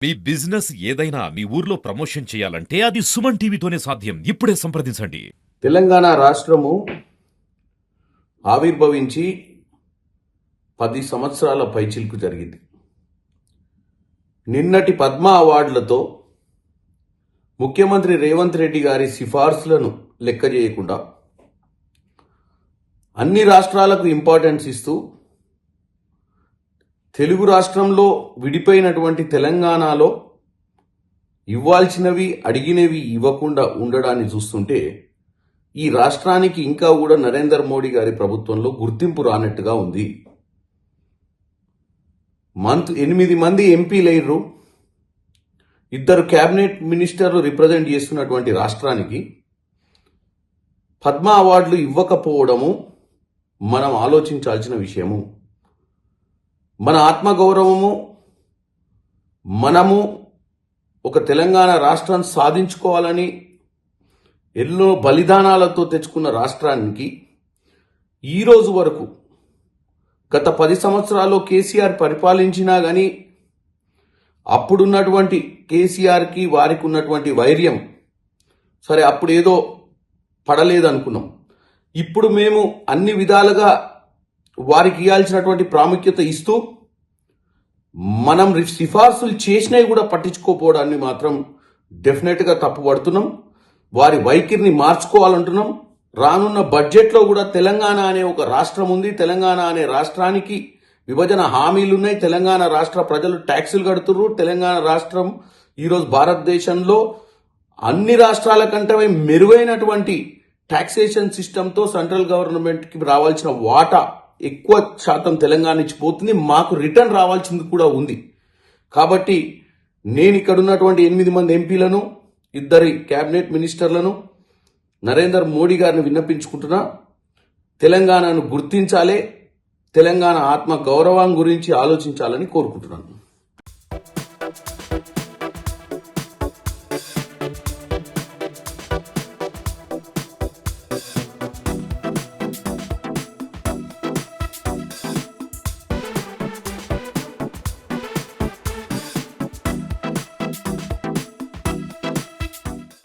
మీ business ఏదైనా మీ ఊర్లో promotion చేయాలంటే అది సుమన్ టీవీతోనే సాధ్యం. ఇప్పుడే సంప్రదించండి. తెలంగాణ రాష్ట్రము ఆవిర్భవించి 10 సంవత్సరాల పైచిలుకు జరిగింది. నిన్నటి పద్మ అవార్డులతో ముఖ్యమంత్రి రేవంత్ రెడ్డి గారి సిఫార్సులను లెక్క చేయకుండా అన్ని రాష్ట్రాలకు ఇంపార్టెన్స్ ఇస్తూ తెలుగు రాష్ట్రంలో విడిపోయినటువంటి తెలంగాణలో ఇవ్వాల్సినవి అడిగినవి ఇవ్వకుండా ఉండడాన్ని చూస్తుంటే ఈ రాష్ట్రానికి ఇంకా కూడా నరేంద్ర మోడీ గారి ప్రభుత్వంలో గుర్తింపు రానట్టుగా ఉంది. 8 మంది ఎంపీలైర్రు, 2 క్యాబినెట్ మినిస్టర్లు రిప్రజెంట్ చేస్తున్నటువంటి రాష్ట్రానికి పద్మ అవార్డులు ఇవ్వకపోవడము మనం ఆలోచించాల్సిన విషయము. మన ఆత్మగౌరవము, మనము ఒక తెలంగాణ రాష్ట్రాన్ని సాధించుకోవాలని ఎన్నో బలిదానాలతో తెచ్చుకున్న రాష్ట్రానికి ఈరోజు వరకు గత 10 సంవత్సరాల్లో కేసీఆర్ పరిపాలించినా కానీ అప్పుడున్నటువంటి కేసీఆర్కి వారికి ఉన్నటువంటి వైర్యం సరే అప్పుడు ఏదో పడలేదనుకున్నాం. ఇప్పుడు మేము అన్ని విధాలుగా వారికి ఇవ్వాల్సినటువంటి ప్రాముఖ్యత ఇస్తూ మనం సిఫార్సులు చేసినవి కూడా పట్టించుకోకపోవడాన్ని మాత్రం డెఫినెట్గా తప్పుపడుతున్నాం. వారి వైఖరిని మార్చుకోవాలంటున్నాం. రానున్న బడ్జెట్లో కూడా తెలంగాణ అనే ఒక రాష్ట్రం ఉంది. తెలంగాణ అనే రాష్ట్రానికి విభజన హామీలు ఉన్నాయి. తెలంగాణ రాష్ట్ర ప్రజలు ట్యాక్సులు కడుతున్నారు. తెలంగాణ రాష్ట్రం ఈరోజు భారతదేశంలో అన్ని రాష్ట్రాల కంటే మెరుగైనటువంటి టాక్సేషన్ సిస్టంతో సెంట్రల్ గవర్నమెంట్కి రావాల్సిన వాటా ఎక్కువ శాతం తెలంగాణ నుంచి పోతుంది. మాకు రిటర్న్ రావాల్సింది కూడా ఉంది. కాబట్టి నేను ఇక్కడ ఉన్నటువంటి 8 మంది ఎంపీలను, 2 క్యాబినెట్ మినిస్టర్లను నరేంద్ర మోడీ గారిని విన్నపించుకుంటున్నా. తెలంగాణను గుర్తించాలి, తెలంగాణ ఆత్మ గౌరవం గురించి ఆలోచించాలని కోరుకుంటున్నాను.